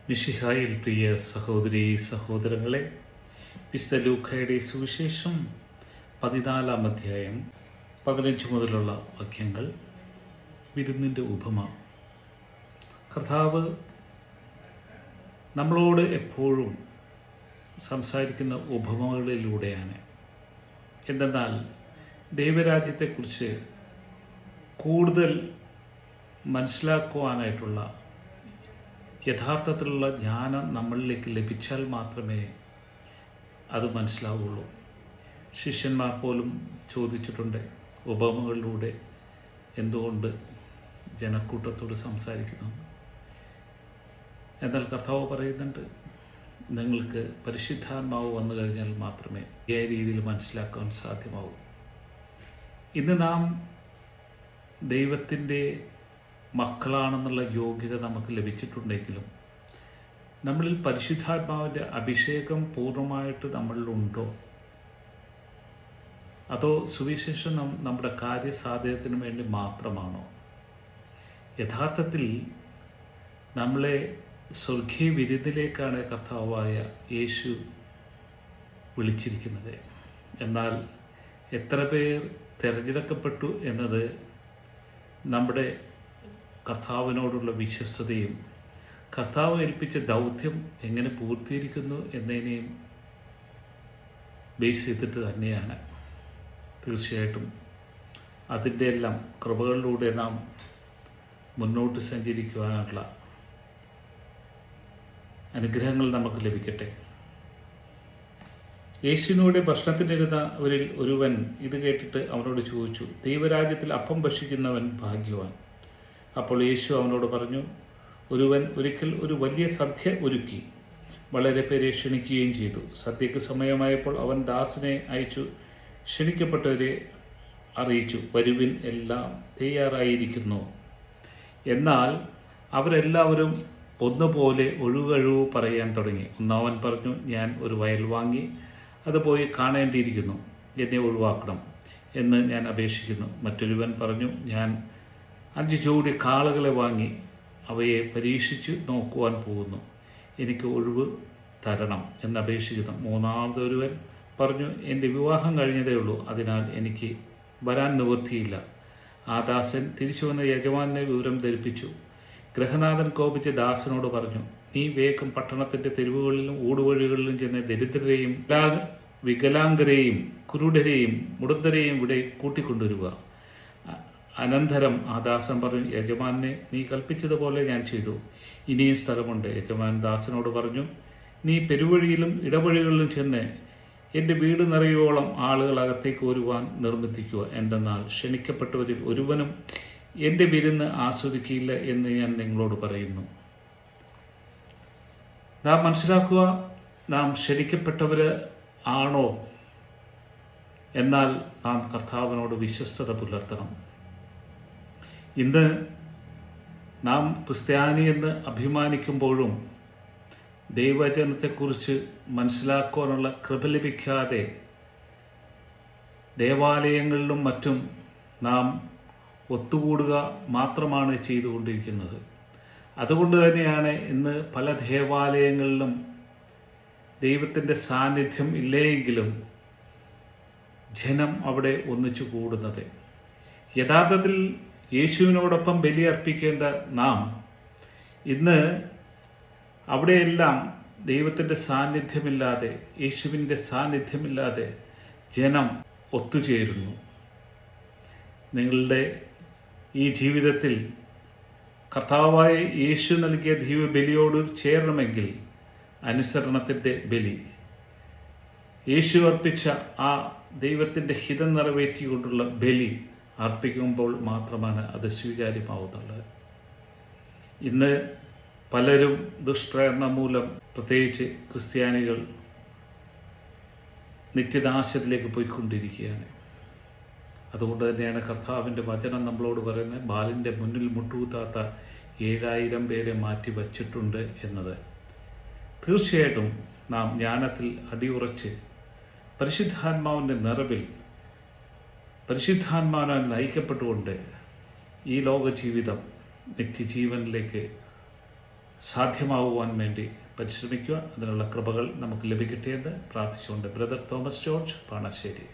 മിശിഹായിൽ പ്രിയ സഹോദരീ സഹോദരങ്ങളെ, വിശുദ്ധ ലൂക്കായുടെ സുവിശേഷം 14-ാം അധ്യായം 15 മുതലുള്ള വാക്യങ്ങൾ. വിരുന്നിൻ്റെ ഉപമ. കർത്താവ് നമ്മളോട് എപ്പോഴും സംസാരിക്കുന്ന ഉപമകളിലൂടെയാണ്. എന്തെന്നാൽ ദൈവരാജ്യത്തെക്കുറിച്ച് കൂടുതൽ മനസ്സിലാക്കുവാനായിട്ടുള്ള യഥാർത്ഥത്തിലുള്ള ജ്ഞാനം നമ്മളിലേക്ക് ലഭിച്ചാൽ മാത്രമേ അത് മനസ്സിലാവുള്ളൂ. ശിഷ്യന്മാർ പോലും ചോദിച്ചിട്ടുണ്ട്, ഉപമകളിലൂടെ എന്തുകൊണ്ട് ജനക്കൂട്ടത്തോട് സംസാരിക്കുന്നു. എന്നാൽ കർത്താവ് പറയുന്നുണ്ട്, നിങ്ങൾക്ക് പരിശുദ്ധാത്മാവ് വന്നു കഴിഞ്ഞാൽ മാത്രമേ ഈ രീതിയിൽ മനസ്സിലാക്കാൻ സാധ്യമാവൂ. ഇന്ന് നാം ദൈവത്തിൻ്റെ മക്കളാണെന്നുള്ള യോഗ്യത നമുക്ക് ലഭിച്ചിട്ടുണ്ടെങ്കിലും നമ്മളിൽ പരിശുദ്ധാത്മാവിൻ്റെ അഭിഷേകം പൂർണ്ണമായിട്ട് നമ്മളിലുണ്ടോ? അതോ സുവിശേഷം നമ്മുടെ കാര്യസാധ്യത്തിന് വേണ്ടി മാത്രമാണോ? യഥാർത്ഥത്തിൽ നമ്മളെ സ്വർഗീയ വിരുന്നിലേക്കാണ് കർത്താവായ യേശു വിളിച്ചിരിക്കുന്നത്. എന്നാൽ എത്ര പേർ തിരഞ്ഞെടുക്കപ്പെട്ടു എന്നത് നമ്മുടെ കർത്താവിനോടുള്ള വിശ്വസ്തതയും കർത്താവ് ഏൽപ്പിച്ച ദൗത്യം എങ്ങനെ പൂർത്തീകരിക്കുന്നു എന്നതിനെയും ബേസ് ചെയ്തിട്ട് തന്നെയാണ്. തീർച്ചയായിട്ടും അതിൻ്റെ എല്ലാം കൃപകളിലൂടെ നാം മുന്നോട്ട് സഞ്ചരിക്കുവാനുള്ള അനുഗ്രഹങ്ങൾ നമുക്ക് ലഭിക്കട്ടെ. യേശുവിനോട് ഭക്ഷണത്തിനിരുന്നവരിൽ ഒരുവൻ ഇത് കേട്ടിട്ട് അവനോട് ചോദിച്ചു, ദൈവരാജ്യത്തിൽ അപ്പം ഭക്ഷിക്കുന്നവൻ ഭാഗ്യവാൻ. അപ്പോൾ യേശു അവനോട് പറഞ്ഞു, ഒരുവൻ ഒരിക്കൽ ഒരു വലിയ സദ്യ ഒരുക്കി വളരെ പേരെ ക്ഷണിക്കുകയും ചെയ്തു. സദ്യക്ക് സമയമായപ്പോൾ അവൻ ദാസനെ അയച്ചു ക്ഷണിക്കപ്പെട്ടവരെ അറിയിച്ചു, വരുവിൻ, എല്ലാം തയ്യാറായിരിക്കുന്നു. എന്നാൽ അവരെല്ലാവരും ഒന്നുപോലെ ഒഴുകഴിവ് പറയാൻ തുടങ്ങി. ഒന്നാമൻ പറഞ്ഞു, ഞാൻ ഒരു വയൽ വാങ്ങി അത് പോയി കാണേണ്ടിയിരിക്കുന്നു, എന്നെ ഒഴിവാക്കണം എന്ന് ഞാൻ അപേക്ഷിക്കുന്നു. മറ്റൊരുവൻ പറഞ്ഞു, ഞാൻ 5 ജോഡി കാളകളെ വാങ്ങി അവയെ പരീക്ഷിച്ച് നോക്കുവാൻ പോകുന്നു, എനിക്ക് ഒഴിവ് തരണം എന്നപേക്ഷിക്കുന്നു. മൂന്നാമതൊരുവൻ പറഞ്ഞു, എൻ്റെ വിവാഹം കഴിഞ്ഞതേ ഉള്ളൂ, അതിനാൽ എനിക്ക് വരാൻ നിവൃത്തിയില്ല. ആ ദാസൻ തിരിച്ചു വന്ന യജമാനെ വിവരം ധരിപ്പിച്ചു. ഗൃഹനാഥൻ കോപിച്ച് ദാസനോട് പറഞ്ഞു, നീ വേഗം പട്ടണത്തിൻ്റെ തെരുവുകളിലും ഊടുവഴികളിലും ചെന്ന് ദരിദ്രരെയും വികലാംഗരെയും കുരുടരെയും മുടന്തരെയും ഇവിടെ കൂട്ടിക്കൊണ്ടുവരിക. അനന്തരം ആ ദാസൻ പറഞ്ഞു, യജമാനെ, നീ കൽപ്പിച്ചതുപോലെ ഞാൻ ചെയ്തു, ഇനിയും സ്ഥലമുണ്ട്. യജമാൻ ദാസനോട് പറഞ്ഞു, നീ പെരുവഴിയിലും ഇടവഴികളിലും ചെന്ന് എൻ്റെ വീട് നിറയോളം ആളുകൾ അകത്തേക്ക് വരുവാൻ നിർബന്ധിക്കുക. എന്തെന്നാൽ ക്ഷണിക്കപ്പെട്ടവരിൽ ഒരുവനും എൻ്റെ വിരുന്ന് ആസ്വദിക്കില്ല എന്ന് ഞാൻ നിങ്ങളോട് പറയുന്നു. നാം മനസ്സിലാക്കുക, നാം ക്ഷണിക്കപ്പെട്ടവർ ആണോ? എന്നാൽ നാം കർത്താവിനോട് വിശ്വസ്തത പുലർത്തണം. ഇന്ന് നാം ക്രിസ്ത്യാനി എന്ന് അഭിമാനിക്കുമ്പോഴും ദൈവജനത്തെക്കുറിച്ച് മനസ്സിലാക്കുവാനുള്ള കൃപ ലഭിക്കാതെ ദേവാലയങ്ങളിലും മറ്റും നാം ഒത്തുകൂടുക മാത്രമാണ് ചെയ്തുകൊണ്ടിരിക്കുന്നത്. അതുകൊണ്ട് തന്നെയാണ് ഇന്ന് പല ദേവാലയങ്ങളിലും ദൈവത്തിൻ്റെ സാന്നിധ്യം ഇല്ലെങ്കിലും ജനം അവിടെ ഒന്നിച്ചു കൂടുന്നത്. യഥാർത്ഥത്തിൽ യേശുവിനോടൊപ്പം ബലിയർപ്പിക്കേണ്ട നാം ഇന്ന് അവിടെയെല്ലാം ദൈവത്തിൻ്റെ സാന്നിധ്യമില്ലാതെ, യേശുവിൻ്റെ സാന്നിധ്യമില്ലാതെ ജനം ഒത്തുചേരുന്നു. നിങ്ങളുടെ ഈ ജീവിതത്തിൽ കർത്താവായ യേശു നൽകിയ ദൈവബലിയോട് ചേരണമെങ്കിൽ അനുസരണത്തിൻ്റെ ബലി, യേശു അർപ്പിച്ച ആ ദൈവത്തിൻ്റെ ഹിതം നിറവേറ്റിക്കൊണ്ടുള്ള ബലി അർപ്പിക്കുമ്പോൾ മാത്രമാണ് അത് സ്വീകാര്യമാവുന്നുള്ളത്. ഇന്ന് പലരും ദുഷ്പ്രേരണ മൂലം, പ്രത്യേകിച്ച് ക്രിസ്ത്യാനികൾ, നിത്യനാശത്തിലേക്ക് പോയിക്കൊണ്ടിരിക്കുകയാണ്. അതുകൊണ്ട് തന്നെയാണ് കർത്താവിൻ്റെ വചനം നമ്മളോട് പറയുന്നത്, ബാലിൻ്റെ മുന്നിൽ മുട്ടുകുത്താത്ത 7000 പേരെ മാറ്റി വച്ചിട്ടുണ്ട് എന്നത്. തീർച്ചയായിട്ടും നാം ജ്ഞാനത്തിൽ അടിയുറച്ച് പരിശുദ്ധാത്മാവിൻ്റെ നിറവിൽ പരിശുദ്ധാത്മാവിനാൽ നയിക്കപ്പെട്ടുകൊണ്ട് ഈ ലോക ജീവിതം നിത്യജീവനിലേക്ക് സാധ്യമാകുവാൻ വേണ്ടി പരിശ്രമിക്കുക. അതിനുള്ള കൃപകൾ നമുക്ക് ലഭിക്കട്ടെ എന്ന് പ്രാർത്ഥിച്ചുകൊണ്ട് ബ്രദർ തോമസ് ജോർജ് പാണശ്ശേരി.